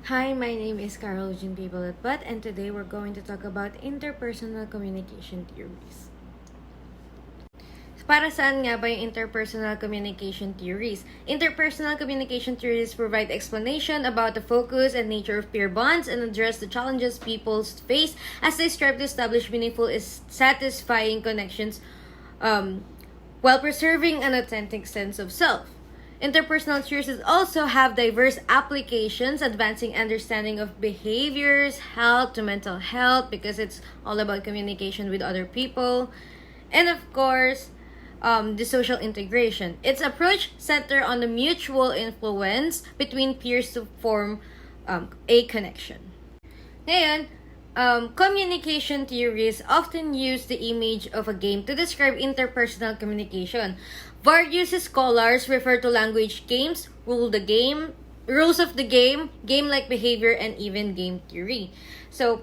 Hi, my name is Carol Jean Pipalat, and today we're going to talk about interpersonal communication theories. Para saan nga ba yung interpersonal communication theories? Interpersonal communication theories provide explanation about the focus and nature of peer bonds and address the challenges people face as they strive to establish meaningful and satisfying connections while preserving an authentic sense of self. Interpersonal theories also have diverse applications, advancing understanding of behaviors, health to mental health, because it's all about communication with other people. And of course, the social integration. Its approach centers on the mutual influence between peers to form a connection. Ngayon, communication theories often use the image of a game to describe interpersonal communication. Various scholars refer to language games, rules of the game-like behavior, and even game theory. So,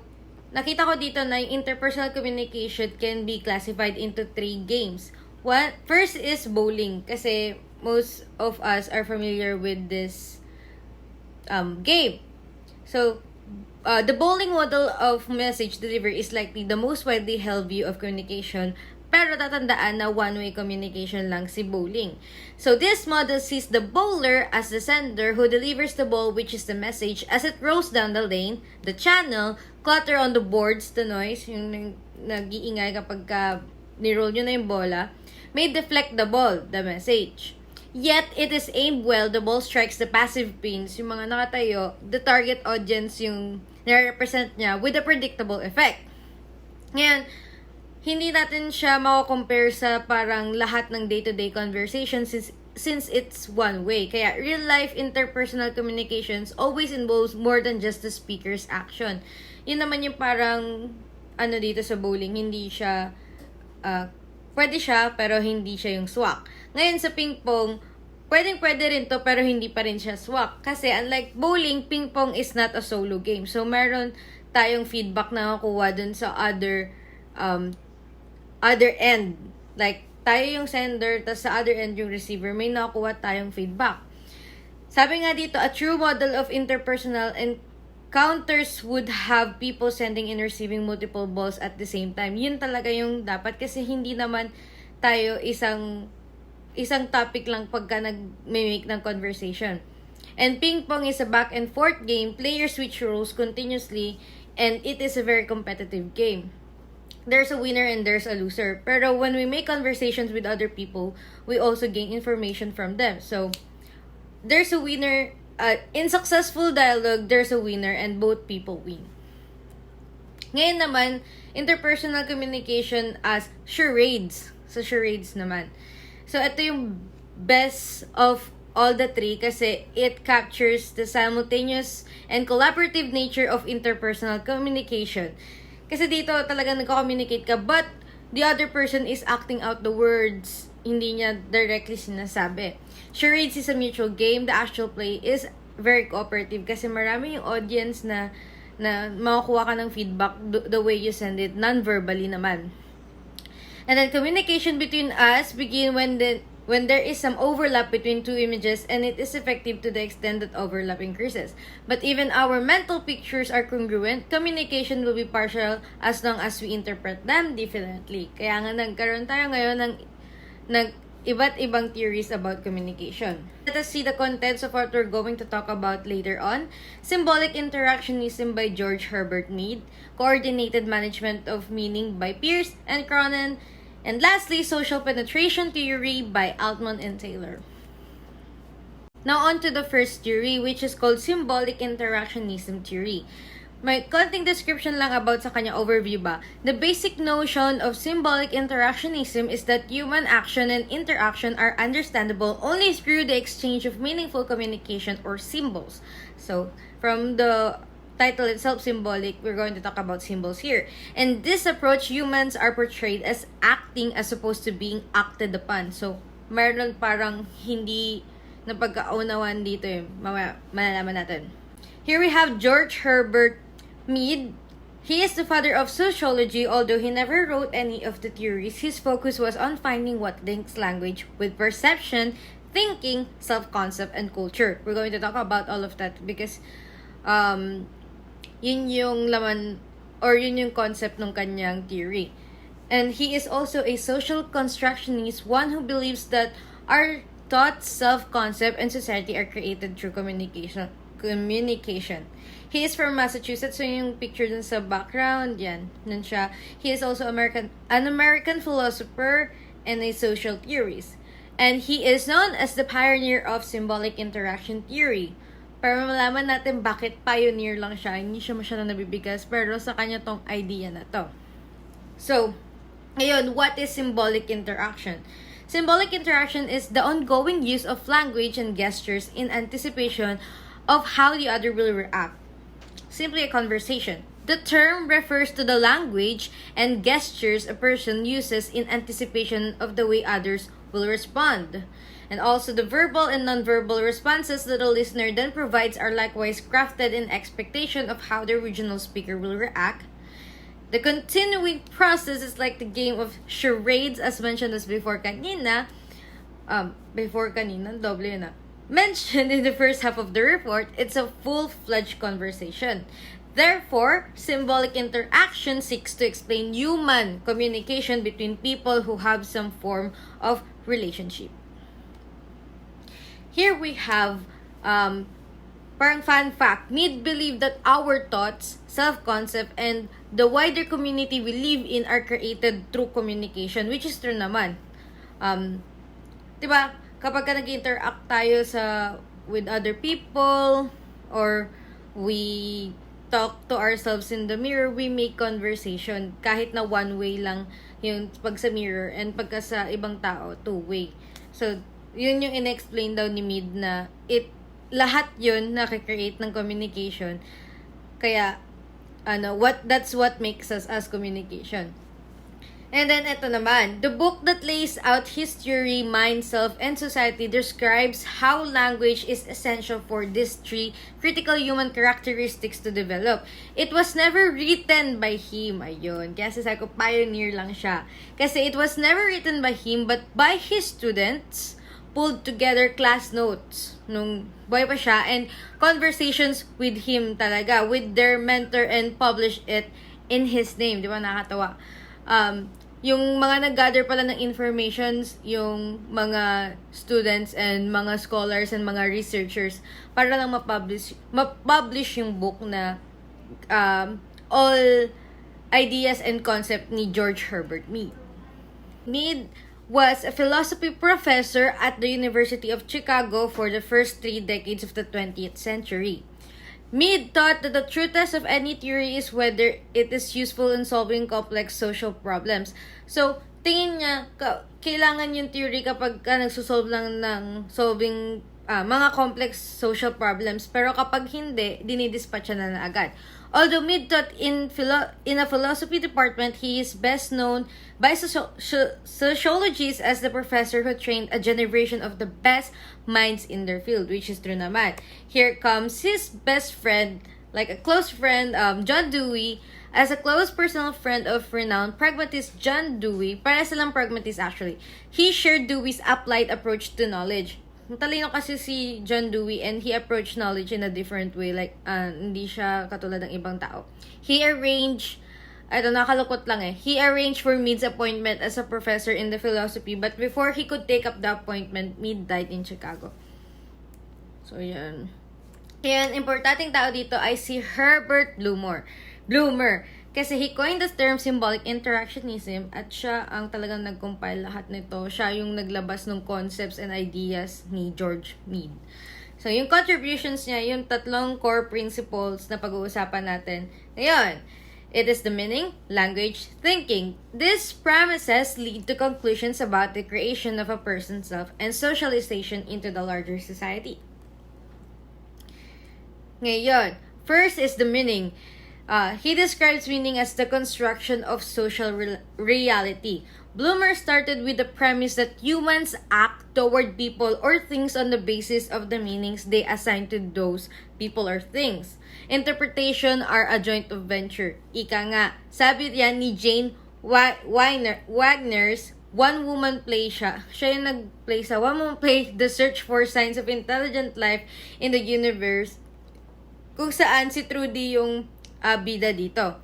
nakita ko dito na yung interpersonal communication can be classified into 3 games. First is bowling, kasi most of us are familiar with this game. So, the bowling model of message delivery is likely the most widely held view of communication, pero tatandaan na one-way communication lang si bowling. So, this model sees the bowler as the sender who delivers the ball, which is the message, as it rolls down the lane, the channel, clutter on the boards, the noise, yung nag-iingay kapag ni-roll nyo na yung bola, may deflect the ball, the message. Yet, it is aimed well, the ball strikes the passive pins, yung mga nakatayo, the target audience yung nare-represent niya with a predictable effect. Ngayon, hindi natin siya mako-compare sa parang lahat ng day-to-day conversation since it's one way. Kaya real-life interpersonal communications always involves more than just the speaker's action. Yun naman yung parang dito sa bowling, hindi siya pwede siya pero hindi siya yung swak. Ngayon sa ping-pong, pwede rin to pero hindi pa rin siya swak. Kasi unlike bowling, ping-pong is not a solo game. So meron tayong feedback na nakuha dun sa other end. Like, tayo yung sender, tas sa other end yung receiver, may nakuha tayong feedback. Sabi nga dito, a true model of interpersonal encounters would have people sending and receiving multiple balls at the same time. Yun talaga yung dapat kasi hindi naman tayo isang topic lang pagka nag-make ng conversation. And ping pong is a back and forth game. Players switch roles continuously and it is a very competitive game. There's a winner and there's a loser. Pero when we make conversations with other people, we also gain information from them. So, there's a winner. In successful dialogue, there's a winner and both people win. Ngayon naman, interpersonal communication as charades. Sa charades naman. So, ito yung best of all the 3 kasi it captures the simultaneous and collaborative nature of interpersonal communication. Kasi dito talaga nagko-communicate ka but the other person is acting out the words. Hindi niya directly sinasabi. Charades is a mutual game. The actual play is very cooperative kasi marami yung audience na makakuha ka ng feedback the way you send it non-verbally naman. And then communication between us begin when there is some overlap between 2 images and it is effective to the extent that overlap increases. But even our mental pictures are congruent, communication will be partial as long as we interpret them differently. Kaya nga nagkaroon tayo ngayon ng iba't ibang theories about communication. Let us see the contents of what we're going to talk about later on. Symbolic interactionism by George Herbert Mead, coordinated management of meaning by Pierce and Cronin, and lastly, social penetration theory by Altman and Taylor. Now on to the first theory, which is called symbolic interactionism theory. May konting description lang about sa kanya overview ba. The basic notion of symbolic interactionism is that human action and interaction are understandable only through the exchange of meaningful communication or symbols. So, from the title itself, symbolic, we're going to talk about symbols here. And this approach, humans are portrayed as acting as opposed to being acted upon. So, meron parang hindi napagkaunawan dito eh. Mamaya, malalaman natin. Here we have George Herbert Mead. He is the father of sociology, although he never wrote any of the theories. His focus was on finding what links language with perception, thinking, self-concept, and culture. We're going to talk about all of that because Yun yung laman or yun yung concept ng kanyang theory. And he is also a social constructionist, one who believes that our thoughts, self-concept, and society are created through communication. He is from Massachusetts, so yung picture dun sa background, yan, nun siya. He is also an American philosopher and a social theorist. And he is known as the pioneer of symbolic interaction theory. Para malaman natin bakit pioneer lang siya, hindi siya masyadong nabibigas, pero sa kanya tong idea na to. So, ngayon, what is symbolic interaction? Symbolic interaction is the ongoing use of language and gestures in anticipation of how the other will react. Simply a conversation. The term refers to the language and gestures a person uses in anticipation of the way others will respond. And also the verbal and nonverbal responses that the listener then provides are likewise crafted in expectation of how the original speaker will react. The continuing process is like the game of charades as mentioned as before kanina. Doble yun na. Mentioned in the first half of the report, it's a full-fledged conversation. Therefore, symbolic interaction seeks to explain human communication between people who have some form of relationship. Here we have parang fun fact. Mead believed that our thoughts, self-concept, and the wider community we live in are created through communication, which is true naman. Diba? Kapag ka nag-interact tayo with other people, or we talk to ourselves in the mirror, we make conversation. Kahit na one way lang yung pag sa mirror, and pagka sa ibang tao, two-way. So, yun yung in-explain daw ni Mead na lahat yun nakikreate ng communication. Kaya, that's what makes us as communication. And then, ito naman. The book that lays out his theory, mind, self, and society describes how language is essential for these three critical human characteristics to develop. It was never written by him. Ayun. Kaya sabi ko, pioneer lang siya. Kasi it was never written by him, but by his students, pulled together class notes nung boy pa siya, and conversations with him talaga, with their mentor, and published it in his name. Di ba, nakakatawa? Yung mga nag-gather pala ng informations, yung mga students and mga scholars and mga researchers para lang ma-publish yung book na all ideas and concept ni George Herbert Mead. Mead was a philosophy professor at the University of Chicago for the first 3 decades of the 20th century. Mead thought that the true test of any theory is whether it is useful in solving complex social problems. So, tingin niya, kailangan yung theory kapag nagsusolve lang ng solving mga complex social problems. Pero kapag hindi, dinidispatcha na agad. Although Mead taught in a philosophy department, he is best known by sociologists as the professor who trained a generation of the best minds in their field, which is true naman. Here comes his best friend, like a close friend, John Dewey. As a close personal friend of renowned pragmatist John Dewey, para silang pragmatist actually, he shared Dewey's applied approach to knowledge. Matalino kasi si John Dewey, and he approached knowledge in a different way. Like, hindi siya katulad ng ibang tao. He arranged for Mead's appointment as a professor in the philosophy, but before he could take up the appointment, Mead died in Chicago. So, yan. Kaya, importanteng tao dito ay si Herbert Bloomer. Kasi he coined the term symbolic interactionism, at siya ang talagang nag-compile lahat nito. Siya yung naglabas ng concepts and ideas ni George Mead. So, yung contributions niya, yung 3 core principles na pag-uusapan natin. Ngayon, it is the meaning, language, thinking. These premises lead to conclusions about the creation of a person's self and socialization into the larger society. Ngayon, first is the meaning. He describes meaning as the construction of social reality. Bloomer started with the premise that humans act toward people or things on the basis of the meanings they assign to those people or things. Interpretation are a joint venture. Ika nga, sabi yan ni Jane Wagner's One Woman Play siya. Siya yung nag-play sa One Woman Play, The Search for Signs of Intelligent Life in the Universe. kung saan si Trudy yung bida dito.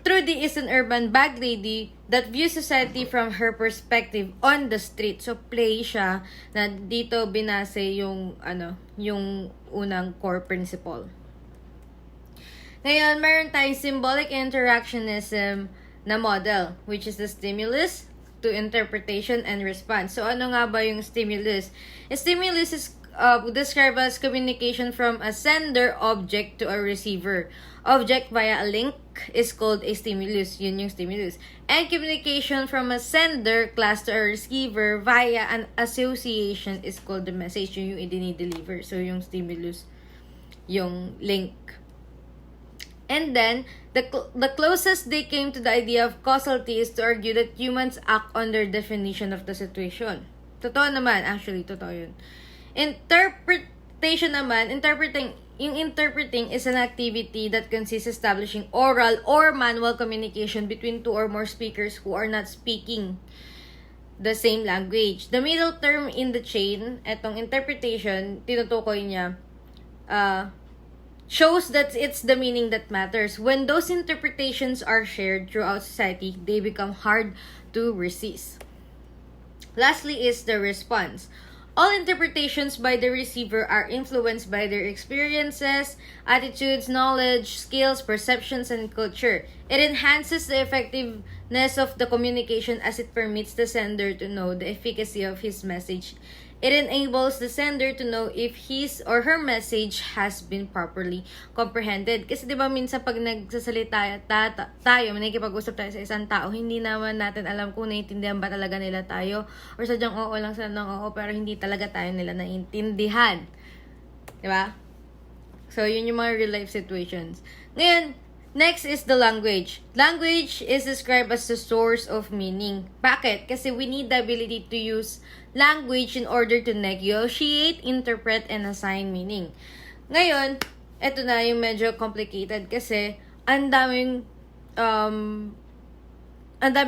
Trudy is an urban bag lady that views society from her perspective on the street. So, play siya na dito binase yung, yung unang core principle. Ngayon, meron tayong symbolic interactionism na model, which is the stimulus to interpretation and response. So, ano nga ba yung stimulus? A stimulus is described as communication from a sender object to a receiver. Object via a link is called a stimulus. Yun yung stimulus. And communication from a sender class to a receiver via an association is called the message. Yun yung i-deliver. So, yung stimulus, yung link. And then, the closest they came to the idea of causality is to argue that humans act on their definition of the situation. Totoo naman, actually, totoo yun. Interpretation naman, interpreting is an activity that consists establishing oral or manual communication between two or more speakers who are not speaking the same language. The middle term in the chain, etong interpretation, tinutukoy niya, shows that it's the meaning that matters. When those interpretations are shared throughout society, they become hard to resist. Lastly is the response. All interpretations by the receiver are influenced by their experiences, attitudes, knowledge, skills, perceptions, and culture. It enhances the effectiveness of the communication as it permits the sender to know the efficacy of his message. It enables the sender to know if his or her message has been properly comprehended. Kasi diba minsan pag nagsasalita tayo, nakikipag-usap tayo sa isang tao, hindi naman natin alam kung naiintindihan ba talaga nila tayo or sadyang oo lang sila ng oo pero hindi talaga tayo nila naiintindihan. Diba? So, yun yung mga real life situations. Ngayon, next is the language. Language is described as the source of meaning. Bakit? Kasi we need the ability to use language in order to negotiate, interpret, and assign meaning. Ngayon, eto na yung medyo complicated kasi ang daming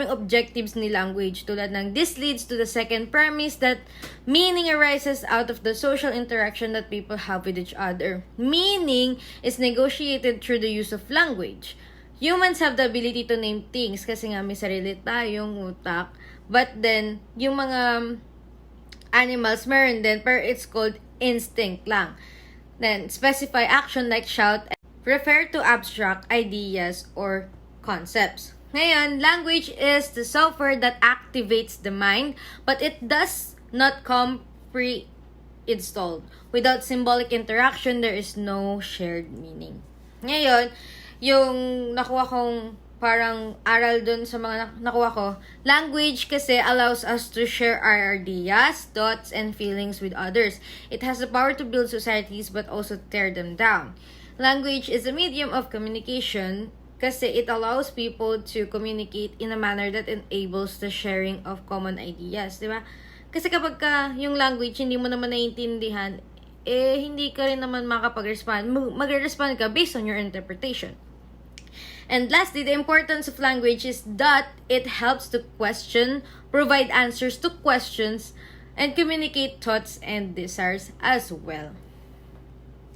objectives ni language tulad ng this leads to the second premise that meaning arises out of the social interaction that people have with each other. Meaning is negotiated through the use of language. Humans have the ability to name things kasi nga may sarili tayong utak, but then yung mga animals meron din pero it's called instinct lang. Then specify action like shout and refer to abstract ideas or concepts. Ngayon, language is the software that activates the mind, but it does not come pre-installed. Without symbolic interaction, there is no shared meaning. Ngayon, yung nakuha kong parang aral dun sa mga nakuha ko, language kasi allows us to share our ideas, thoughts, and feelings with others. It has the power to build societies but also tear them down. Language is a medium of communication kasi it allows people to communicate in a manner that enables the sharing of common ideas, di ba? Kasi kapag yung language hindi mo naman naiintindihan, hindi ka rin naman makapag-respond. Mag-respond ka based on your interpretation. And lastly, the importance of language is that it helps to question, provide answers to questions, and communicate thoughts and desires as well.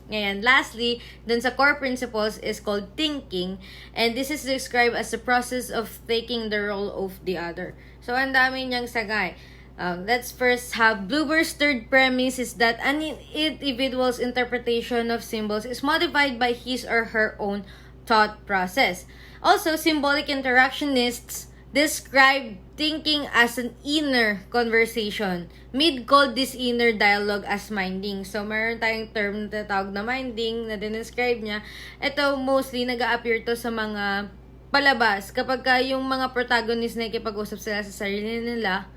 Ngayon, lastly, dun sa core principles is called thinking, and this is described as the process of taking the role of the other. So, ang dami niyang sagay. Let's first have Blueber's third premise is that an individual's interpretation of symbols is modified by his or her own thought process. Also, symbolic interactionists describe thinking as an inner conversation. Mead called this inner dialogue as minding. So, meron tayong term na tawag na minding na dinescribe niya. Ito, mostly, nag-a-appear to sa mga palabas. Kapag yung mga protagonist na ikipag-usap sila sa sarili nila,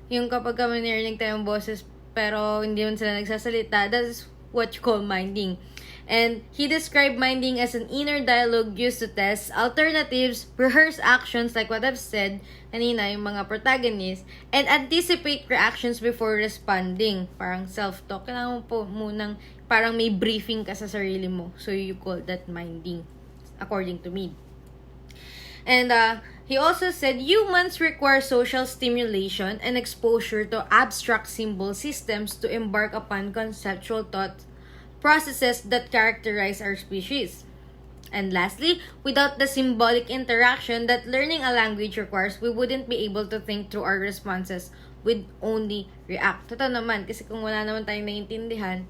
yung kapag may narinig tayong boses pero hindi man sila nagsasalita, that's what you call minding. And he described minding as an inner dialogue used to test alternatives, rehearse actions like what I've said kanina, yung mga protagonists, and anticipate reactions before responding. Parang self-talk. Kailangan mo po munang parang may briefing ka sa sarili mo. So you call that minding, according to me. And he also said humans require social stimulation and exposure to abstract symbol systems to embark upon conceptual thought processes that characterize our species. And lastly, without the symbolic interaction that learning a language requires, we wouldn't be able to think through our responses. We'd only react. Totoo naman, kasi kung wala naman tayong naiintindihan,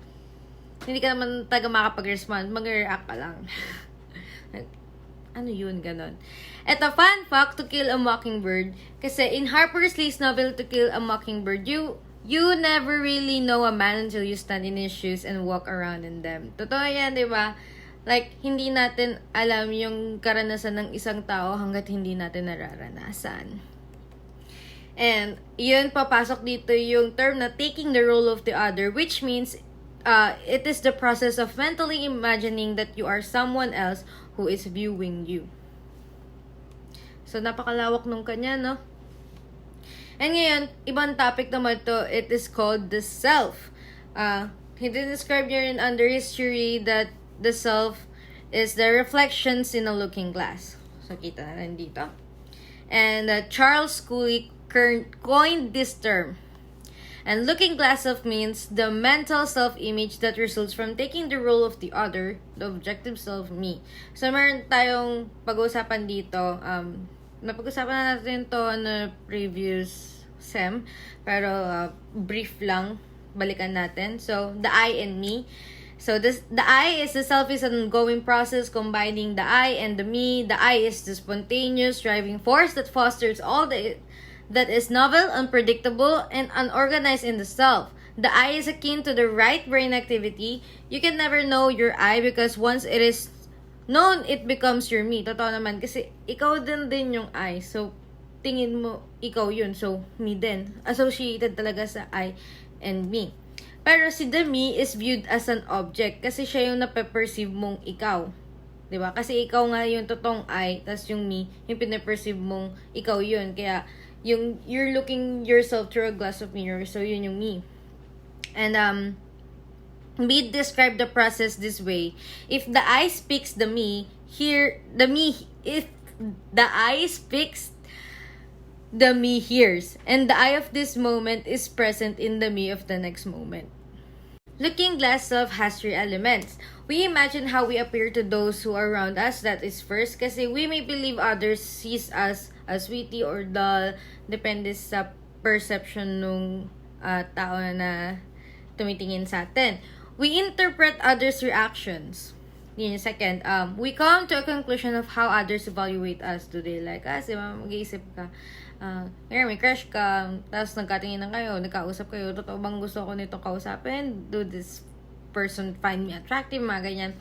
hindi ka naman taga makapag-respond, mag-react ka lang. Ano yun, ganon. Eto, fun fact, To Kill a Mockingbird. Kasi in Harper Lee's novel To Kill a Mockingbird, you never really know a man until you stand in his shoes and walk around in them. Totoo yan, di ba? Like, hindi natin alam yung karanasan ng isang tao hanggat hindi natin nararanasan. And, yun, papasok dito yung term na taking the role of the other, which means it is the process of mentally imagining that you are someone else who is viewing you. So, napakalawak nung kanya, no? And ngayon, ibang topic naman to, it is called the self. He described here in under history that the self is the reflections in a looking glass. So, kita na rin dito. And Charles Cooley coined this term. And looking glass self means the mental self-image that results from taking the role of the other, the objective self, me. So, meron tayong pag-uusapan dito. Napag-usapan na natin to na previous SEM. Pero, brief lang. Balikan natin. So, the I and me. So, the I is the self is an ongoing process combining the I and the me. The I is the spontaneous driving force that fosters all that is novel, unpredictable, and unorganized in the self. The I is akin to the right brain activity. You can never know your I because once it is known, it becomes your me. Totoo naman. Kasi ikaw din yung I. So, tingin mo, ikaw yun. So, me din. Associated talaga sa I and me. Pero si the me is viewed as an object kasi siya yung nape-perceive mong ikaw. 'Di ba? Kasi ikaw nga yung totoong I, tas yung me, yung pina-perceive mong ikaw yun. Kaya yung you're looking yourself through a glass of mirror, so yun yung me. And we describe the process this way. If the I speaks the me, if the I speaks, the me hears, and the I of this moment is present in the me of the next moment. Looking glass self has 3 elements. We imagine how we appear to those who are around us. That is first, kasi we may believe others sees us as witty or dull, depende sa perception nung tao na tumitingin sa atin. We interpret others' reactions. Yun yung second. We come to a conclusion of how others evaluate us. Do they like us? Diba, mag-iisip ka. Ngayon, may crush ka, tapos nagkatingin na kayo, nagkausap kayo, totoo bang gusto ko nito kausapin? Do this person find me attractive? Mga ganyan.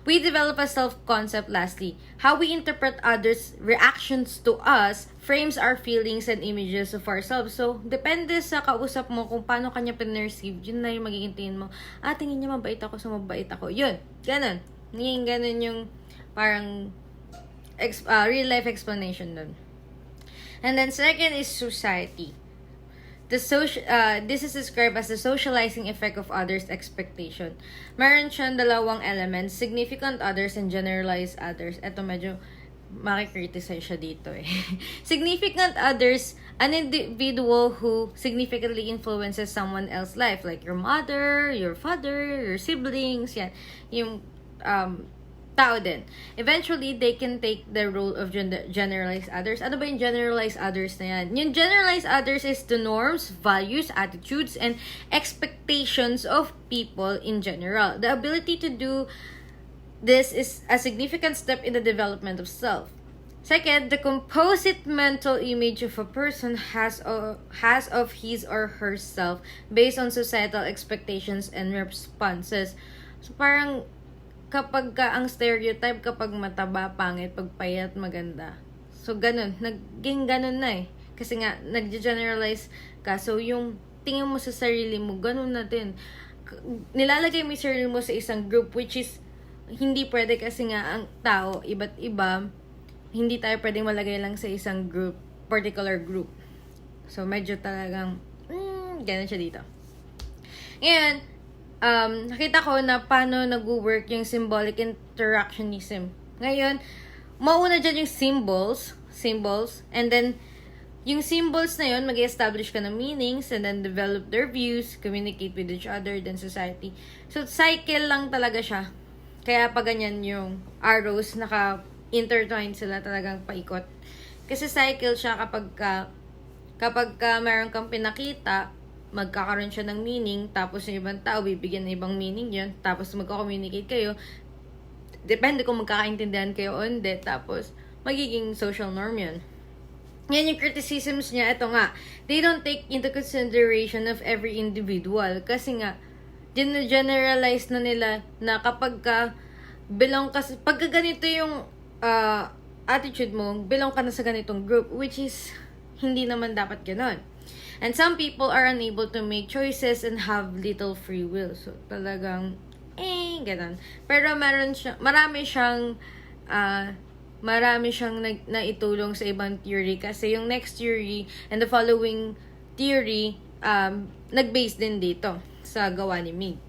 We develop a self-concept lastly. How we interpret others' reactions to us frames our feelings and images of ourselves. So, depende sa kausap mo kung paano kanya pinerceive, yun na yung magiging tingin mo. Tingin niya mabait ako, so mabait ako. Yun, ganun. Ganun yung parang real life explanation dun. And then second is society. This is described as the socializing effect of others' expectation. Meron siyang 2 elements, significant others and generalized others. Ito medyo makikriticize siya dito eh. Significant others, an individual who significantly influences someone else's life, like your mother, your father, your siblings, yan. Yung tao din. Eventually, they can take the role of generalized others. Ano ba yung generalized others na yan? Yung generalized others is the norms, values, attitudes, and expectations of people in general. The ability to do this is a significant step in the development of self. Second, the composite mental image of a person has of his or herself based on societal expectations and responses. So, parang kapag ang stereotype, kapag mataba, pangit, pag payat, maganda. So, ganun. Naging ganun na eh. Kasi nga, nag-generalize ka. So, yung tingin mo sa sarili mo, ganun na din. Nilalagay mo yung sarili mo sa isang group, which is, hindi pwede kasi nga ang tao, iba't iba, hindi tayo pwedeng malagay lang sa isang group, particular group. So, medyo talagang, ganun siya dito. Ngayon, nakita ko na paano nag-work yung symbolic interactionism. Ngayon, mauna dyan yung symbols, and then, yung symbols na yun, mag-establish ka ng meanings and then develop their views, communicate with each other, then society. So, cycle lang talaga siya. Kaya pa ganyan yung arrows, naka-intertwined sila talagang paikot. Kasi cycle siya kapag meron kang pinakita, magkakaroon siya ng meaning, tapos yung ibang tao, bibigyan ng ibang meaning yun, tapos magko-communicate kayo, depende kung magkakaintindihan kayo o hindi, tapos magiging social norm yun. Yan yung criticisms niya, ito nga, they don't take into consideration of every individual, kasi nga, generalize na nila na kapag pagka ganito yung attitude mo, belong ka na sa ganitong group, which is, hindi naman dapat ganon. And some people are unable to make choices and have little free will. So, talagang, ganon. Pero marami siyang naitulong sa ibang theory. Kasi yung next theory and the following theory, nag-base din dito sa gawa ni Mig.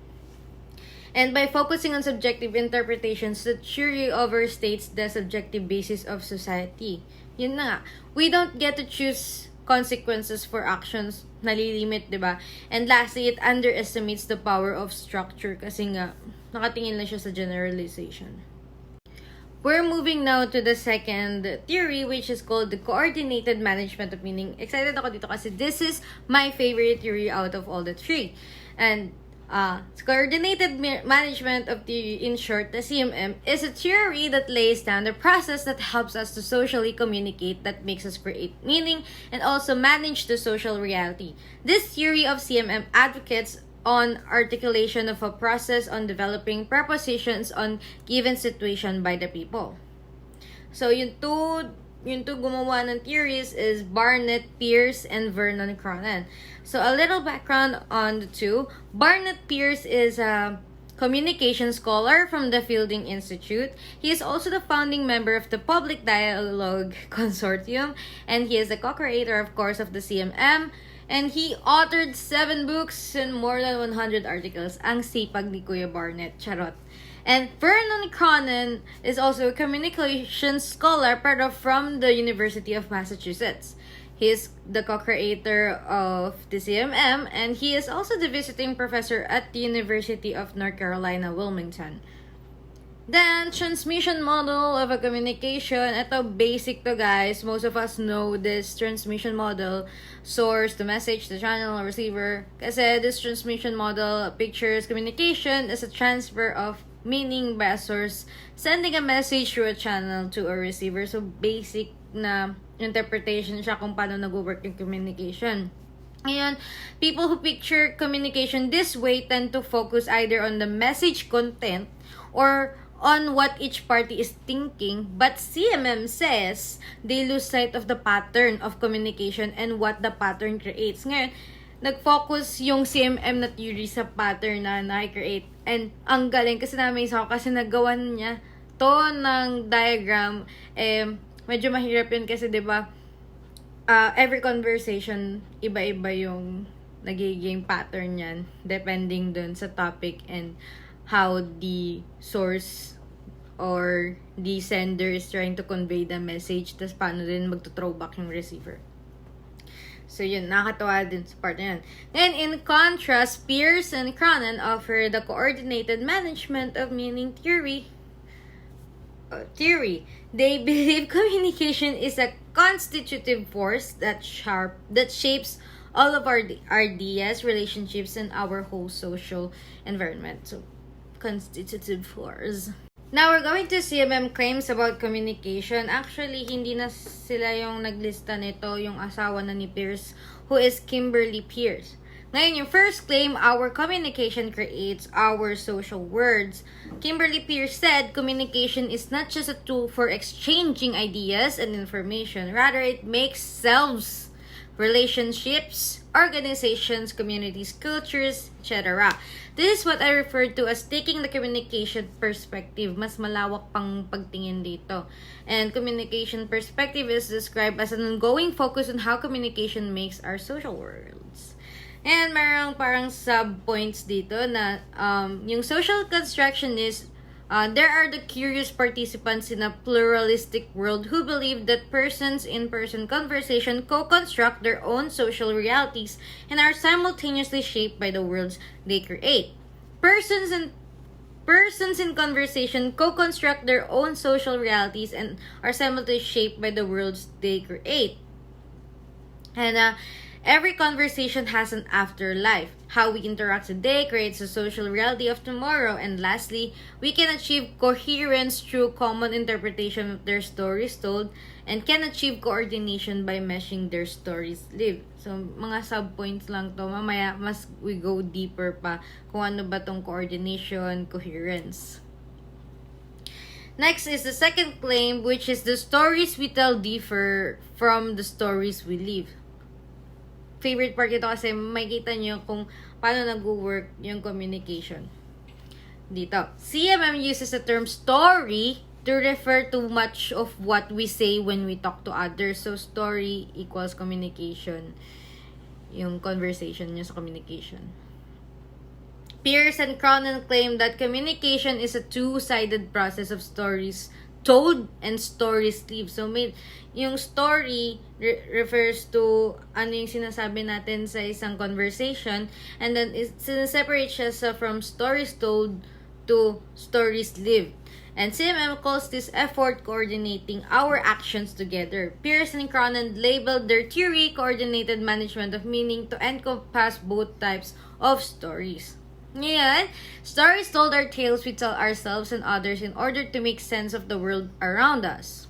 And by focusing on subjective interpretations, the theory overstates the subjective basis of society. Yun na nga. We don't get to choose consequences for actions, nalilimit, diba? And lastly, it underestimates the power of structure kasi nga, nakatingin lang siya sa generalization. We're moving now to the second theory, which is called the coordinated management of meaning. Excited ako dito kasi this is my favorite theory out of all the three. And coordinated management of theory, in short, the CMM, is a theory that lays down the process that helps us to socially communicate, that makes us create meaning, and also manage the social reality. This theory of CMM advocates on articulation of a process on developing prepositions on given situation by the people. So, yung two gumawa ng theories is Barnett, Peirce, and Vernon Cronin. So, a little background on the two. Barnett Peirce is a communication scholar from the Fielding Institute. He is also the founding member of the Public Dialogue Consortium, and he is the co-creator, of course, of the CMM. And he authored 7 books and more than 100 articles. Ang sipag ni Kuya Barnett. Charot. And Vernon Cronin is also a communication scholar, pero from the University of Massachusetts. He is the co-creator of the CMM, and he is also the visiting professor at the University of North Carolina, Wilmington. Then, transmission model of a communication. Ito, basic to, guys. Most of us know this transmission model. Source, the message, the channel, receiver. Kasi this transmission model pictures communication as a transfer of meaning by a source sending a message through a channel to a receiver. So, basic na interpretation siya kung paano nag-work yung communication. Ngayon, people who picture communication this way tend to focus either on the message content or on what each party is thinking, but CMM says they lose sight of the pattern of communication and what the pattern creates. Ngayon, nag-focus yung CMM na theory sa pattern na na-create. And ang galing kasi namin isa ko kasi nagawan niya to ng diagram. Medyo mahirap yun kasi 'di ba every conversation, iba-iba yung nagiging pattern yan depending dun sa topic and how the source or the sender is trying to convey the message, tas paano din magto-throwback yung receiver. So yun, nakakatawa din sa part na yan. Then in contrast, Peirce and Cronin offer the coordinated management of meaning theory. They believe communication is a constitutive force that shapes all of our ideas, relationships, and our whole social environment. So, constitutive force. Now, we're going to CMM claims about communication. Actually, hindi na sila yung naglista nito, yung asawa na ni Peirce, who is Kimberly Peirce. Ngayon, yung first claim, our communication creates our social words. Kimberly Peirce said, communication is not just a tool for exchanging ideas and information. Rather, it makes selves, relationships, organizations, communities, cultures, etc. This is what I refer to as taking the communication perspective. Mas malawak pang pagtingin dito. And communication perspective is described as an ongoing focus on how communication makes our social worlds. And merong parang sub-points dito na yung social construction is There are the curious participants in a pluralistic world who believe that persons in person conversation co-construct their own social realities and are simultaneously shaped by the worlds they create. Persons in conversation co-construct their own social realities and are simultaneously shaped by the worlds they create. And every conversation has an afterlife. How we interact today creates a social reality of tomorrow. And lastly, we can achieve coherence through common interpretation of their stories told and can achieve coordination by meshing their stories lived. So, mga sub-points lang to. Mamaya, we go deeper pa kung ano ba tong coordination, coherence. Next is the second claim, which is the stories we tell differ from the stories we live. Favorite part ito kasi makikita nyo kung paano nag-work yung communication. Dito, CMM uses the term story to refer to much of what we say when we talk to others. So, story equals communication. Yung conversation nyo sa communication. Pierce and Cronin claim that communication is a two-sided process of stories told and stories lived. So, yung story refers to ano yung sinasabi natin sa isang conversation, and then sineseparate siya from stories told to stories lived. And CMM calls this effort coordinating our actions together. Pierce and Cronin labeled their theory coordinated management of meaning to encompass both types of stories. Ngayon, stories told are tales we tell ourselves and others in order to make sense of the world around us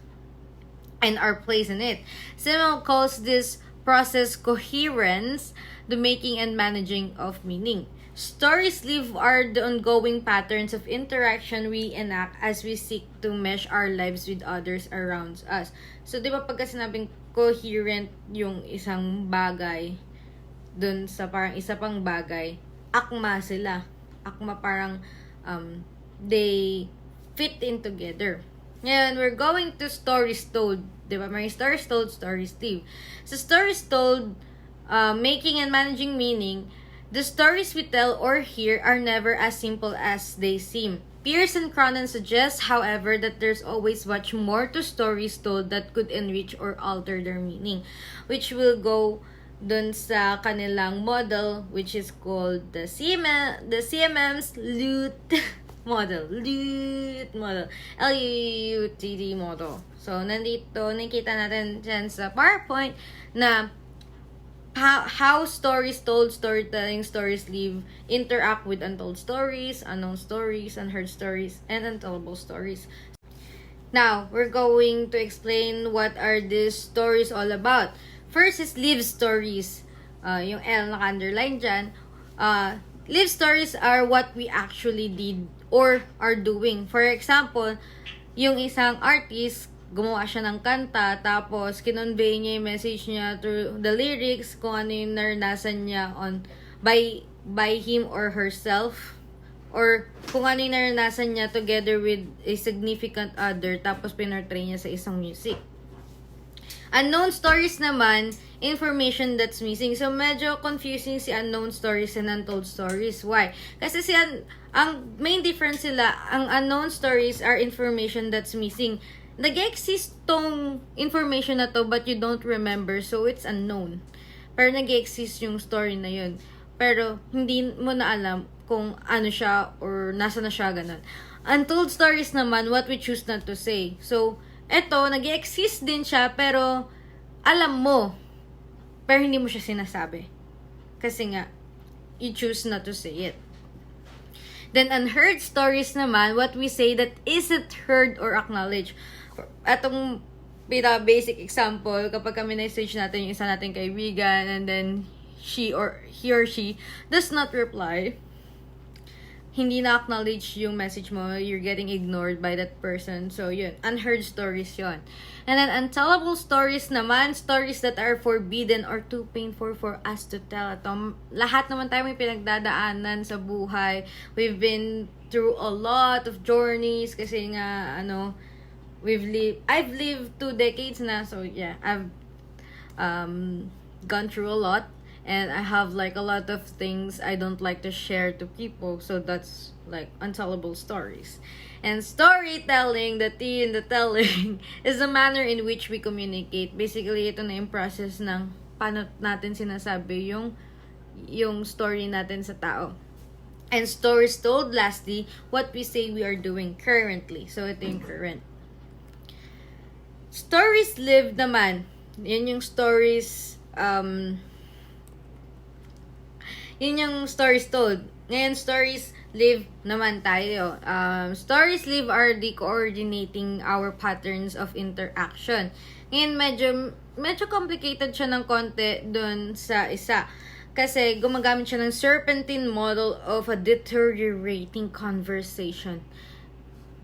and our place in it. CMM calls this process coherence, the making and managing of meaning. Stories live are the ongoing patterns of interaction we enact as we seek to mesh our lives with others around us. So, di ba pagka sinabing coherent yung isang bagay dun sa parang isa pang bagay, akma sila. Akma parang they fit in together. Ngayon, we're going to stories told. Diba? May stories told, stories live. So, stories told, making and managing meaning, the stories we tell or hear are never as simple as they seem. Pierce and Cronin suggest, however, that there's always much more to stories told that could enrich or alter their meaning, which will go dun sa kanilang model, which is called the CMM's LUT model. LUT model. LUTD model. So, nandito, nakita natin dyan sa PowerPoint na how stories told, storytelling, stories live, interact with untold stories, unknown stories, unheard stories, and untellable stories. Now, we're going to explain what are these stories all about. First is live stories. Yung L naka-underline dyan. Live stories are what we actually did or are doing. For example, yung isang artist, gumawa siya ng kanta, tapos kinonvey niya yung message niya through the lyrics, kung ano yung naranasan niya by him or herself, or kung ano yung naranasan niya together with a significant other, tapos pinortray niya sa isang music. Unknown stories naman, information that's missing. So, medyo confusing si unknown stories and untold stories. Why? Kasi ang main difference sila, ang unknown stories are information that's missing. Nag-exist tong information na to, but you don't remember, so it's unknown. Pero nag-exist yung story na yun. Pero, hindi mo na alam kung ano siya or nasa na siya, ganun. Untold stories naman, what we choose not to say. So, eto, nag-exist din siya, pero alam mo, pero hindi mo siya sinasabi. Kasi nga, you choose not to say it. Then, unheard stories naman, what we say that isn't heard or acknowledged. Atong basic example, kapag kami na-message natin yung isa nating kaibigan, and then he or she does not reply, hindi na-acknowledge yung message mo, you're getting ignored by that person. So, yun. Unheard stories yun. And then, untellable stories naman, stories that are forbidden or too painful for us to tell. Ito, lahat naman tayo may pinagdadaanan sa buhay. We've been through a lot of journeys kasi nga, I've lived 2 decades na. So, yeah, I've gone through a lot. and I have like a lot of things I don't like to share to people. So that's like untellable stories. And storytelling, the tea in the telling, is the manner in which we communicate. Basically, ito na yung process ng paano natin sinasabi yung story natin sa tao. And stories told, lastly, what we say we are doing currently. So, ito yung current. Stories lived naman. Yun yung stories, yun yung stories told. Ngayon, stories live naman tayo. Stories live are the coordinating our patterns of interaction. Ngayon, medyo complicated siya ng konti dun sa isa. Kasi gumagamit siya ng serpentine model of a deteriorating conversation.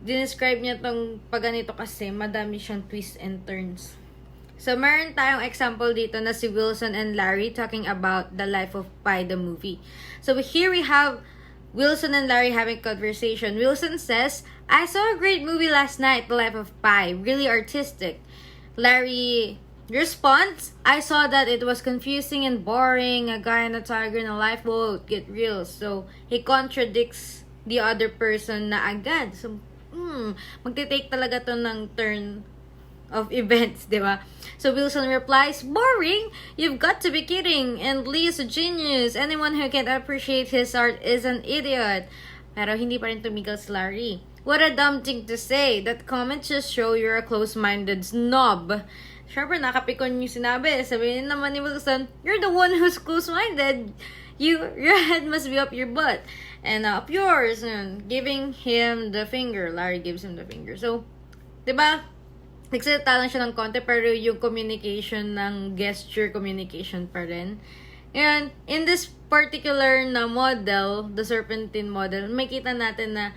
Dinescribe niya tong pagganito kasi madami siyang twists and turns. So, meron tayong example dito na si Wilson and Larry talking about The Life of Pi, the movie. So, here we have Wilson and Larry having a conversation. Wilson says, I saw a great movie last night, The Life of Pi. Really artistic. Larry responds, I saw that it was confusing and boring. A guy and a tiger in a lifeboat. Get real. So, he contradicts the other person na agad. So, magte-take talaga to ng turn of events, di ba? So Wilson replies, boring? You've got to be kidding. And Lee is a genius. Anyone who can appreciate his art is an idiot. Pero hindi pa rin tumigil si Larry. What a dumb thing to say. That comment just show you're a close-minded snob. Siyempre, nakapikon yung sinabi. Sabihin naman ni Wilson, you're the one who's close-minded. Your head must be up your butt. And up yours. And giving him the finger. Larry gives him the finger. So, diba? Nagsalita lang siya ng konti, pero yung communication ng gesture communication pa rin. And in this particular na model, the serpentine model, makita natin na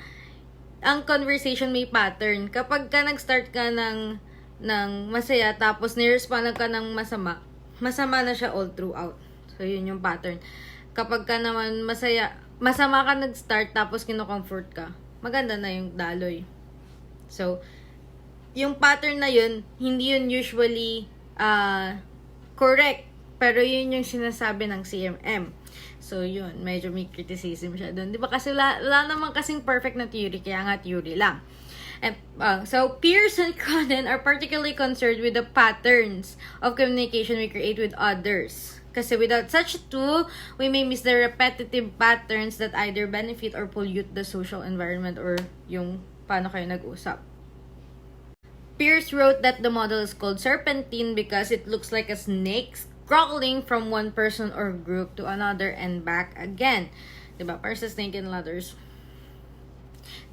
ang conversation may pattern. Kapag ka nag-start ka ng masaya, tapos nirespond ka ng masama, masama na siya all throughout. So, yun yung pattern. Kapag ka naman masama ka nag-start, tapos kino-comfort ka, maganda na yung daloy. So, yung pattern na yun, hindi yun usually correct. Pero yun yung sinasabi ng CMM. So, yun. Medyo may criticism siya doon. Di ba? Kasi wala naman kasing perfect na theory. Kaya nga theory lang. And, so, Pierce and Conan are particularly concerned with the patterns of communication we create with others. Kasi without such a tool, we may miss the repetitive patterns that either benefit or pollute the social environment or yung paano kayo nag-usap. Pierce wrote that the model is called serpentine because it looks like a snake crawling from one person or group to another and back again. Diba? Para sa snake and ladders.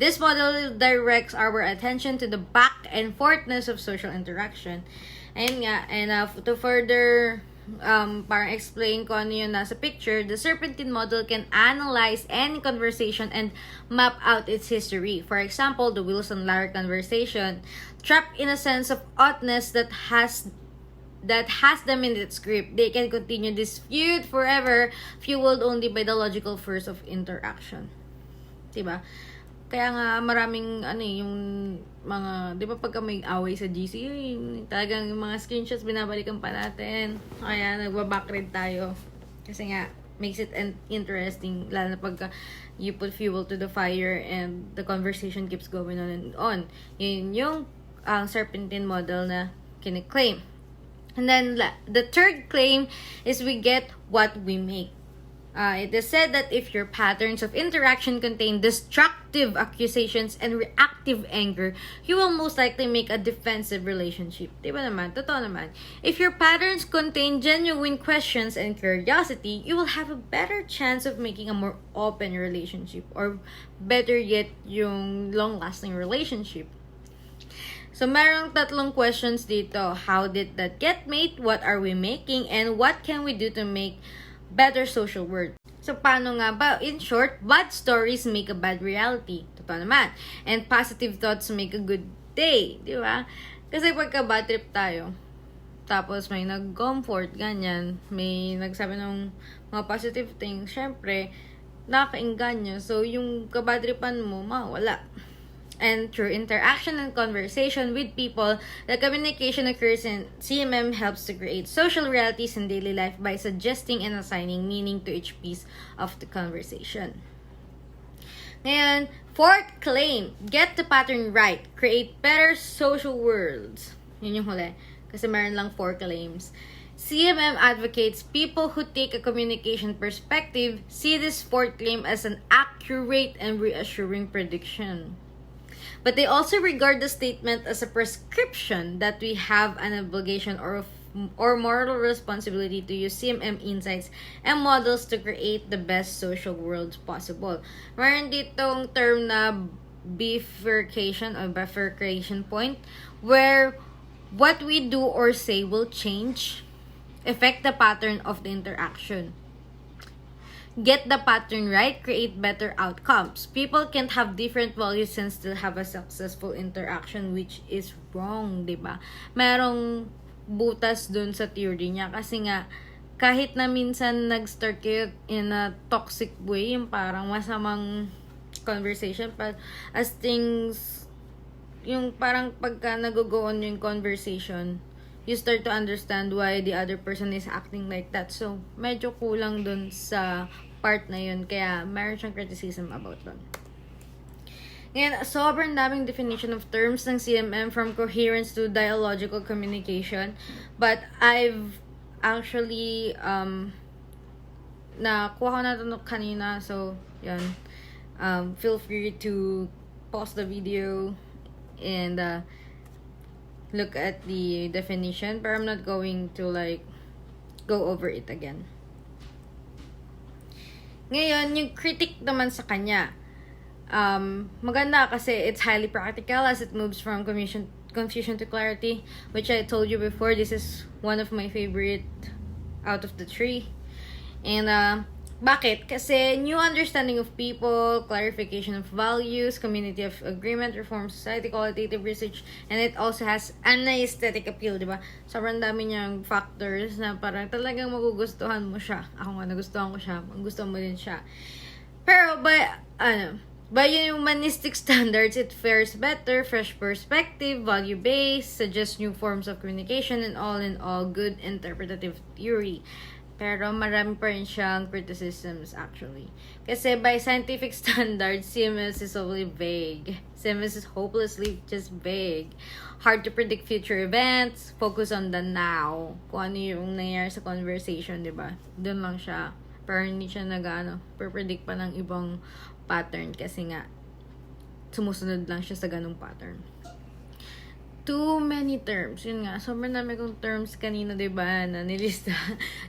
This model directs our attention to the back and forthness of social interaction. Ayun nga, and to further parang explain ko ano yun nasa picture, the serpentine model can analyze any conversation and map out its history. For example, the Wilson-Larry conversation, trapped in a sense of oddness that has them in its grip. They can continue this feud forever, fueled only by the logical force of interaction. Diba? Kaya nga maraming yung mga, di ba pagka may away sa GC, talagang yung mga screenshots binabalikan pa natin. Kaya nagbabackread tayo. Kasi nga, makes it interesting, lalo na pagka you put fuel to the fire and the conversation keeps going on and on. Yun yung serpentine model na kiniklaim. And then, the third claim is we get what we make. It is said that if your patterns of interaction contain destructive accusations and reactive anger, you will most likely make a defensive relationship. Diba naman? Totoo naman. If your patterns contain genuine questions and curiosity, you will have a better chance of making a more open relationship, or better yet, yung long-lasting relationship. So, merong tatlong questions dito. How did that get made? What are we making? And what can we do to make better social world? So, paano nga ba? In short, bad stories make a bad reality. Totoo naman. And positive thoughts make a good day. Di ba? Kasi pagka bad trip tayo, tapos may nag-comfort, ganyan, may nagsabi ng mga positive things, syempre, nakakainganyo. So, yung kabadripan mo, mawala. And through interaction and conversation with people, the communication occurs in CMM helps to create social realities in daily life by suggesting and assigning meaning to each piece of the conversation. Ngayon, fourth claim, get the pattern right. Create better social worlds. Yun yung huli. Kasi meron lang 4 claims. CMM advocates people who take a communication perspective see this fourth claim as an accurate and reassuring prediction. But they also regard the statement as a prescription that we have an obligation or moral responsibility to use CMM insights and models to create the best social worlds possible. Meron ditong term na bifurcation or bifurcation point where what we do or say will change, affect the pattern of the interaction. Get the pattern right, create better outcomes. People can't have different values and still have a successful interaction, which is wrong, diba? Merong butas dun sa theory niya. Kasi nga, kahit na minsan nag-start kayo in a toxic way, yung parang masamang conversation, but as things, yung parang pagka nag-go on yung conversation, you start to understand why the other person is acting like that. So, medyo kulang dun sa part na yun. Kaya, meron siyang criticism about dun. Ngayon, sobrang daming definition of terms ng CMM from coherence to dialogical communication. But, I've actually, nakuha ko na ito kanina. So, yun. Feel free to pause the video and look at the definition. But I'm not going to go over it again. Ngayon, yung critic naman sa kanya, maganda kasi it's highly practical as it moves from confusion to clarity, which I told you before, this is one of my favorite out of the 3. And, bakit? Kasi new understanding of people, clarification of values, community of agreement, reform society, qualitative research, and it also has an aesthetic appeal, diba? Sobrang dami niyang factors na parang talagang magugustuhan mo siya. Ako nga, nagustuhan ko siya. Magustuhan mo din siya. Pero, by humanistic standards, it fares better, fresh perspective, value-based, suggests new forms of communication, and all in all, good interpretative theory. Pero marami pa rin siyang criticisms actually. Kasi by scientific standards, CMS is only vague. CMS is hopelessly just vague. Hard to predict future events. Focus on the now. Kung ano yung nangyari sa conversation, di ba? Doon lang siya. Pero hindi siya predict pa ng ibang pattern kasi nga sumusunod lang siya sa ganung pattern. Too many terms. Yun nga, sobrang dami kong terms kanina, diba, na nilista.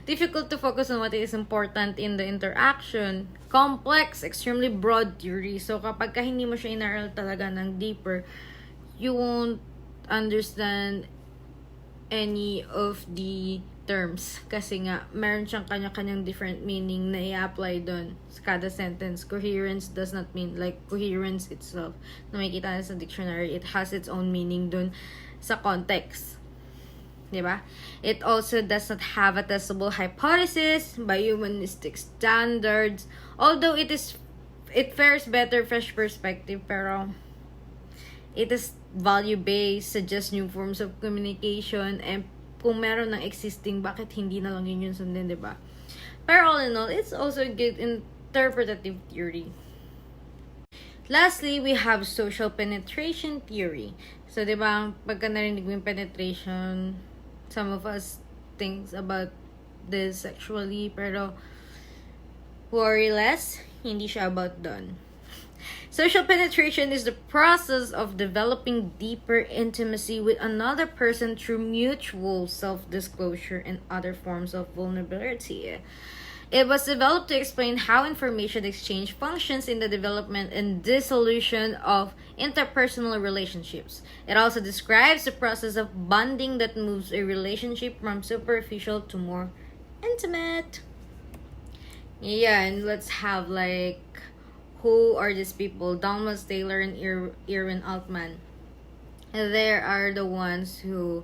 Difficult to focus on what is important in the interaction. Complex, extremely broad theory. So, kapag hindi mo siya inaral talaga ng deeper, you won't understand any of the terms. Kasi nga, meron siyang kanya-kanyang different meaning na i-apply doon sa kada sentence. Coherence does not mean like coherence itself. Na makikita na sa dictionary, it has its own meaning doon sa context. Diba? It also does not have a testable hypothesis by humanistic standards. Although it fares better fresh perspective, pero it is value-based, suggests new forms of communication, and kung meron ng existing, bakit hindi na lang yun sundin, diba? Pero all in all, it's also a good interpretative theory. Lastly, we have social penetration theory. So, diba, pagka narinig mo yung penetration, some of us thinks about this sexually, pero worry less, hindi siya about done. Social penetration is the process of developing deeper intimacy with another person through mutual self-disclosure and other forms of vulnerability. It was developed to explain how information exchange functions in the development and dissolution of interpersonal relationships. It also describes the process of bonding that moves a relationship from superficial to more intimate. Yeah, and let's have who are these people? Dalmas Taylor and Irwin Altman. They are the ones who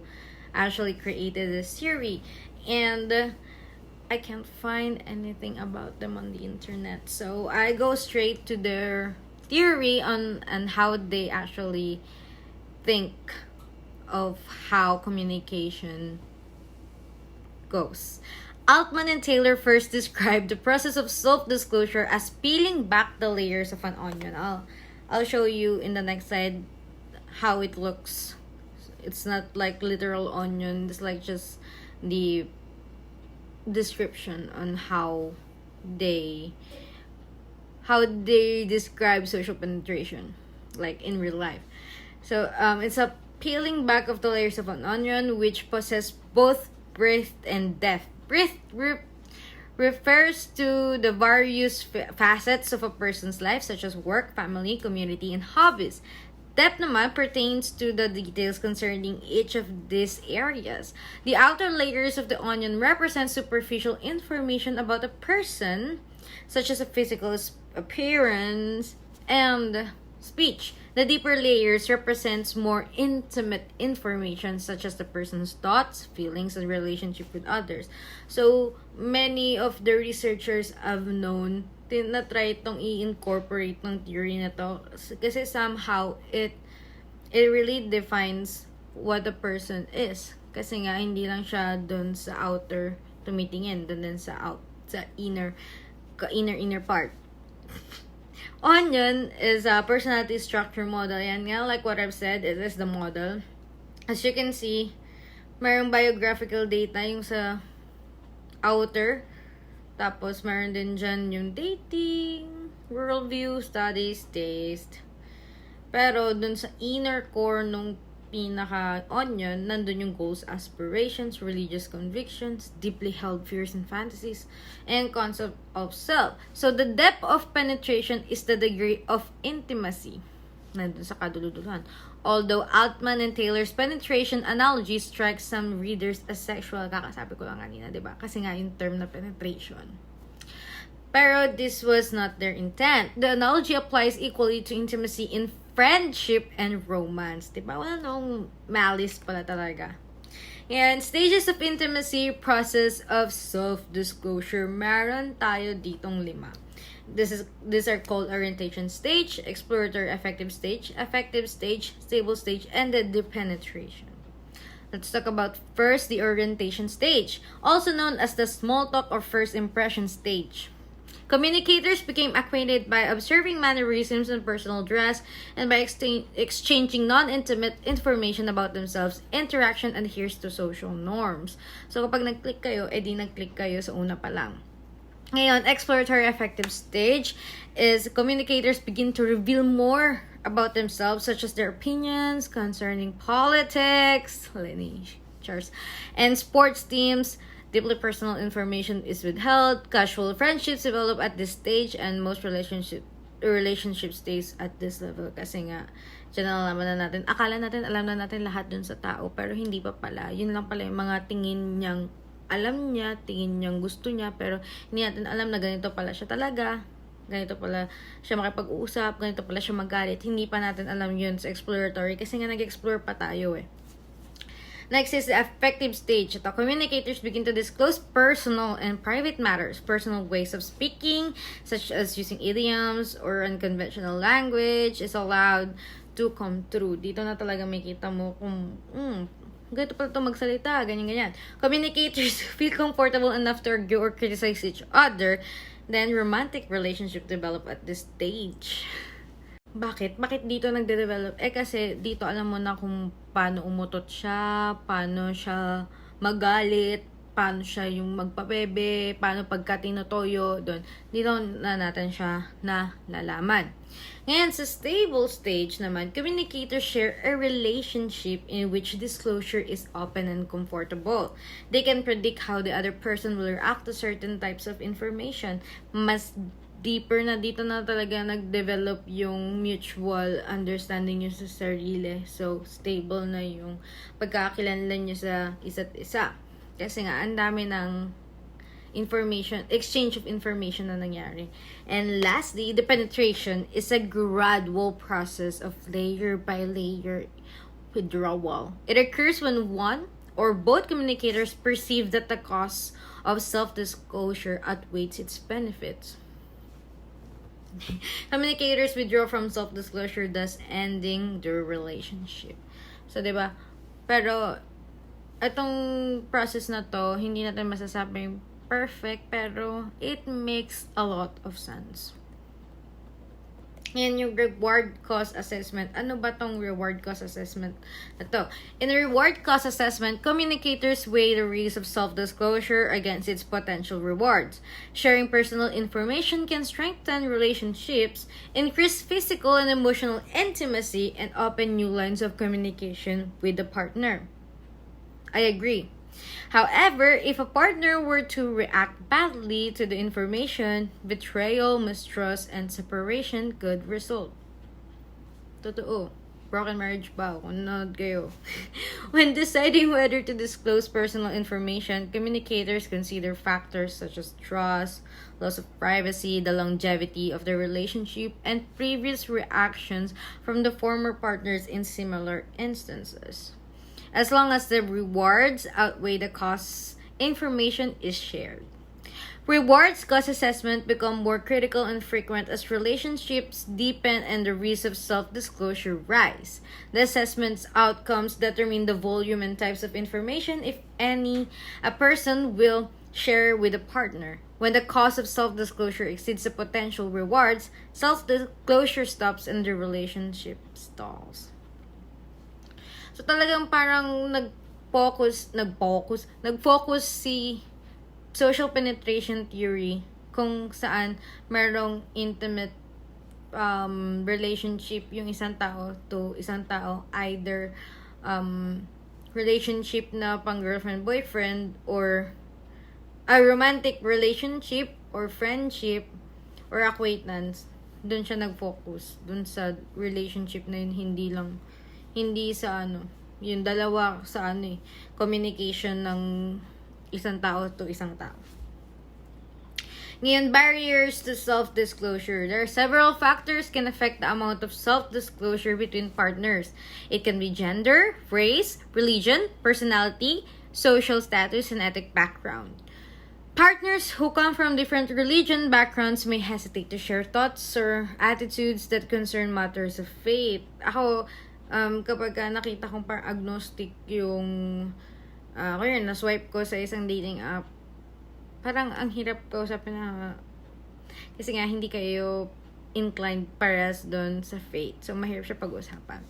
actually created this theory. And I can't find anything about them on the internet. So I go straight to their theory on how they actually think of how communication goes. Altman and Taylor first described the process of self-disclosure as peeling back the layers of an onion. I'll show you in the next slide how it looks. It's not like literal onion. It's like just the description on how they describe social penetration, like in real life. So it's a peeling back of the layers of an onion, which possess both breadth and depth. Breadth refers to the various facets of a person's life, such as work, family, community, and hobbies. Depth naman pertains to the details concerning each of these areas. The outer layers of the onion represent superficial information about a person, such as a physical appearance and speech. The deeper layers represents more intimate information, such as the person's thoughts, feelings, and relationship with others. So, many of the researchers have known, na-try itong i-incorporate ng theory na to. Kasi somehow, it really defines what a person is. Kasi nga, hindi lang siya dun sa outer tumitingin, dun din sa inner part. Onion is a personality structure model. Yan nga, like what I've said, it is the model. As you can see, mayroong biographical data yung sa outer. Tapos, mayroon din dyan yung dating, worldview, studies, taste. Pero, dun sa inner core nung pinaka-onion, nandun yung goals, aspirations, religious convictions, deeply held fears and fantasies, and concept of self. So, the depth of penetration is the degree of intimacy. Nandun sa kaduluduluhan. Although Altman and Taylor's penetration analogy strikes some readers as sexual, kakasabi ko lang kanina, diba? Kasi nga yung term na penetration. Pero this was not their intent. The analogy applies equally to intimacy in friendship and romance. Diba? Wala nung malice pala talaga. And stages of intimacy, process of self-disclosure. Meron tayo ditong 5. These are called orientation stage, exploratory affective stage, stable stage, and the penetration. Let's talk about first the orientation stage, also known as the small talk or first impression stage. Communicators became acquainted by observing mannerisms and personal dress and by exchanging non-intimate information about themselves. Interaction adheres to social norms. So kapag nag-click kayo, edi nag-click kayo sa una pa lang. Ngayon, exploratory affective stage is communicators begin to reveal more about themselves, such as their opinions concerning politics, and sports teams. Deeply personal information is withheld. Casual friendships develop at this stage, and most relationship stays at this level. Kasi nga, dyan nalalaman na natin. Akala natin, alam na natin lahat dun sa tao, pero hindi pa pala. Yun lang pala yung mga tingin niyang alam niya, tingin niyang gusto niya, pero hindi natin alam na ganito pala siya talaga. Ganito pala siya makipag-uusap, ganito pala siya magalit. Hindi pa natin alam yun sa exploratory kasi nga nag-explore pa tayo eh. Next is the affective stage. The communicators begin to disclose personal and private matters, personal ways of speaking, such as using idioms or unconventional language, is allowed to come through. Dito na talaga makita mo kung ganito pala ito magsalita, ganyan-ganyan. Communicators feel comfortable enough to argue or criticize each other, then romantic relationship develop at this stage. Bakit? Bakit dito nagde-develop? Kasi dito alam mo na kung paano umutot siya, paano siya magalit, paano siya yung magpabebe, paano pagka tinutoyo, doon. Dito na natin siya nalalaman. Ngayon, sa stable stage naman, communicators share a relationship in which disclosure is open and comfortable. They can predict how the other person will react to certain types of information. Mas deeper na dito na talaga nag-develop yung mutual understanding nyo sa sarili. So, stable na yung pagkakakilanlan nyo sa isa't isa. Kasi nga, ang dami ng exchange of information na nangyari. And lastly, the penetration is a gradual process of layer by layer withdrawal. It occurs when one or both communicators perceive that the cost of self-disclosure outweighs its benefits. Communicators withdraw from self-disclosure, thus ending the relationship. So, diba? Pero, itong process na to, hindi natin masasabing perfect, pero it makes a lot of sense. Yan yung reward cost assessment. Ano ba tong reward cost assessment na to? In a reward cost assessment, communicators weigh the risk of self-disclosure against its potential rewards. Sharing personal information can strengthen relationships, increase physical and emotional intimacy, and open new lines of communication with the partner. I agree. However, if a partner were to react badly to the information, betrayal, mistrust, and separation could result. Totoo. Broken marriage ba? Kung nanood kayo. When deciding whether to disclose personal information, communicators consider factors such as trust, loss of privacy, the longevity of the relationship, and previous reactions from the former partners in similar instances. As long as the rewards outweigh the costs, information is shared. Rewards cost assessment become more critical and frequent as relationships deepen and the risk of self-disclosure rise. The assessment's outcomes determine the volume and types of information, if any, a person will share with a partner. When the cost of self-disclosure exceeds the potential rewards, self-disclosure stops and the relationship stalls. So, talagang parang nag-focus si social penetration theory kung saan merong intimate relationship yung isang tao to isang tao, either relationship na pang girlfriend-boyfriend or a romantic relationship or friendship or acquaintance. Doon siya nag-focus. Doon sa relationship na yun, hindi sa yung dalawa sa communication ng isang tao to isang tao. Ngayon, barriers to self-disclosure. There are several factors can affect the amount of self-disclosure between partners. It can be gender, race, religion, personality, social status, and ethnic background. Partners who come from different religion backgrounds may hesitate to share thoughts or attitudes that concern matters of faith. Ako, kapag nakita kong parang agnostic yung na-swipe ko sa isang dating app, parang ang hirap kausapin na kasi nga hindi kayo inclined pares doon sa faith. So, mahirap siya pag-usapan.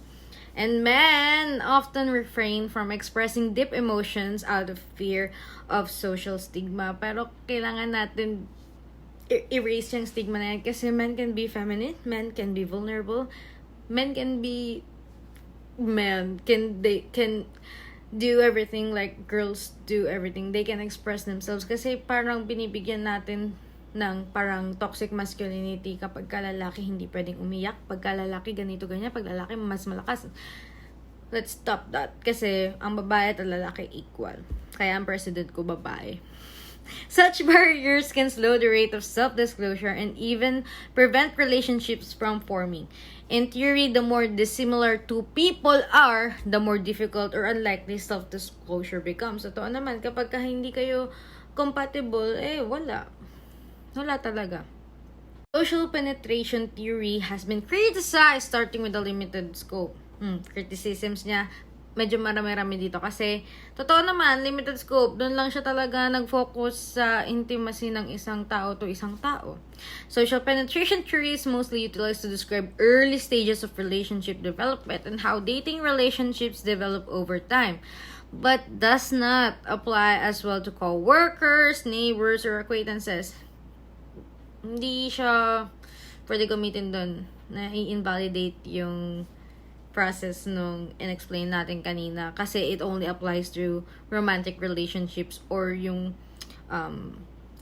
And men often refrain from expressing deep emotions out of fear of social stigma. Pero kailangan natin erase yung stigma na yan kasi men can be feminine, men can be vulnerable, men can do everything like girls do everything. They can express themselves kasi parang binibigyan natin ng parang toxic masculinity kapag lalaki hindi pwedeng umiyak, pag lalaki ganito ganyan, pag lalaki mas malakas. Let's stop that kasi ang babae at lalaki equal. Kaya ang president ko babae. Such barriers can slow the rate of self-disclosure and even prevent relationships from forming. In theory, the more dissimilar two people are, the more difficult or unlikely self-disclosure becomes. Totoo naman, kapag hindi kayo compatible, wala. Wala talaga. Social penetration theory has been criticized starting with a limited scope. Criticisms niya, medyo marami-rami dito kasi totoo naman, limited scope, doon lang siya talaga nag-focus sa intimacy ng isang tao to isang tao. Social penetration theory is mostly utilized to describe early stages of relationship development and how dating relationships develop over time, but does not apply as well to co-workers, neighbors, or acquaintances. Hindi siya pwede gamitin doon na i-invalidate yung process nung in-explain natin kanina kasi it only applies to romantic relationships or yung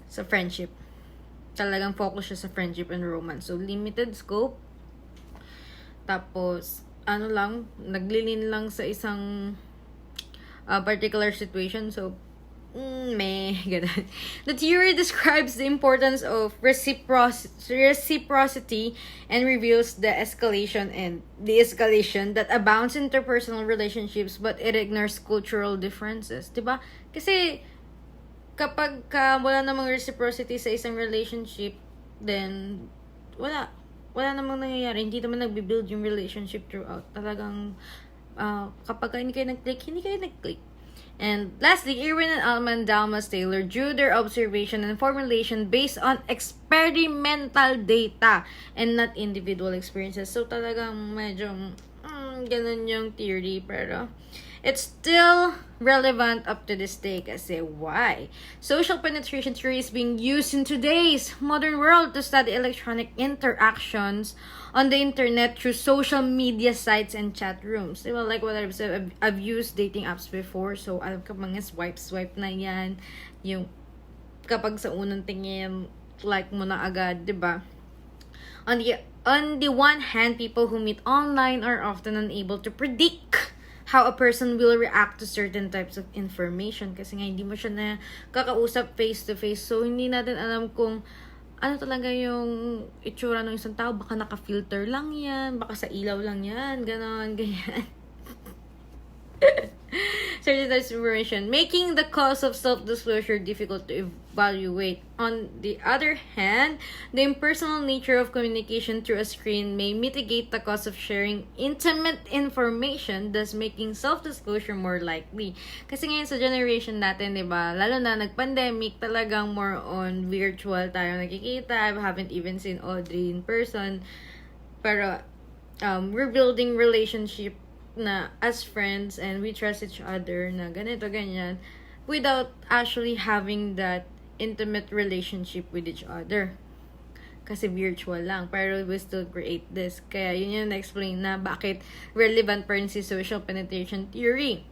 sa friendship. Talagang focus siya sa friendship and romance. So, limited scope. Tapos, naglilin lang sa isang particular situation. So, ganun. The theory describes the importance of reciprocity and reveals the escalation and de-escalation that abounds in interpersonal relationships, but it ignores cultural differences. Diba? Kasi kapag wala namang reciprocity sa isang relationship, then wala namang nangyayari. Hindi naman nagbi-build yung relationship throughout. Talagang, kapag hindi kayo nag-click. And lastly, Irwin and Alman Dalmas Taylor drew their observation and formulation based on experimental data and not individual experiences. So, talagang medyo, ganun yung theory. Pero, it's still relevant up to this day. Kasi why? Social penetration theory is being used in today's modern world to study electronic interactions on the internet through social media sites and chat rooms. Diba? Like what I've said, I've used dating apps before. So, alam ka mga swipe na yan. Yung kapag sa unang tingin, like mo na agad, diba? On the one hand, people who meet online are often unable to predict how a person will react to certain types of information. Kasi nga, hindi mo siya na kakausap face-to-face. So, hindi natin alam kung ano talaga yung itsura ng isang tao. Baka naka-filter lang yan. Baka sa ilaw lang yan. Ganon, ganyan. Certain types of information, making the cause of self-disclosure difficult to evaluate. On the other hand, the impersonal nature of communication through a screen may mitigate the cost of sharing intimate information, thus making self-disclosure more likely. Kasi ngayon sa generation natin, diba, lalo na nag-pandemic, talagang more on virtual tayo nakikita. I haven't even seen Audrey in person. Pero, we're building relationship na as friends and we trust each other na ganito, ganyan, without actually having that intimate relationship with each other. Kasi virtual lang. Pero we still create this. Kaya yun yung na-explain na bakit relevant pa rin si social penetration theory.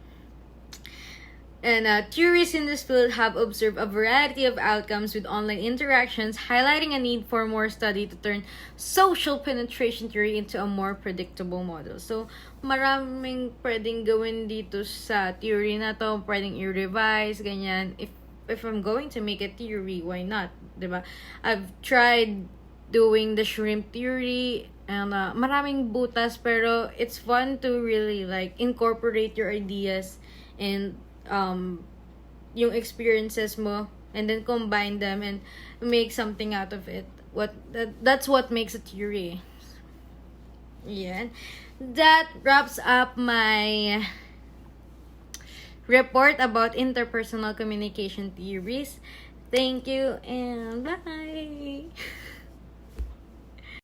And theories in this field have observed a variety of outcomes with online interactions, highlighting a need for more study to turn social penetration theory into a more predictable model. So, maraming pwedeng gawin dito sa theory na to, pwedeng i-revise, ganyan. If I'm going to make a theory, why not? Diba? I've tried doing the shrimp theory, and maraming butas, pero it's fun to really like incorporate your ideas and yung experiences mo and then combine them and make something out of it. That's what makes a theory. Yeah. That wraps up my report about interpersonal communication theories. Thank you and bye.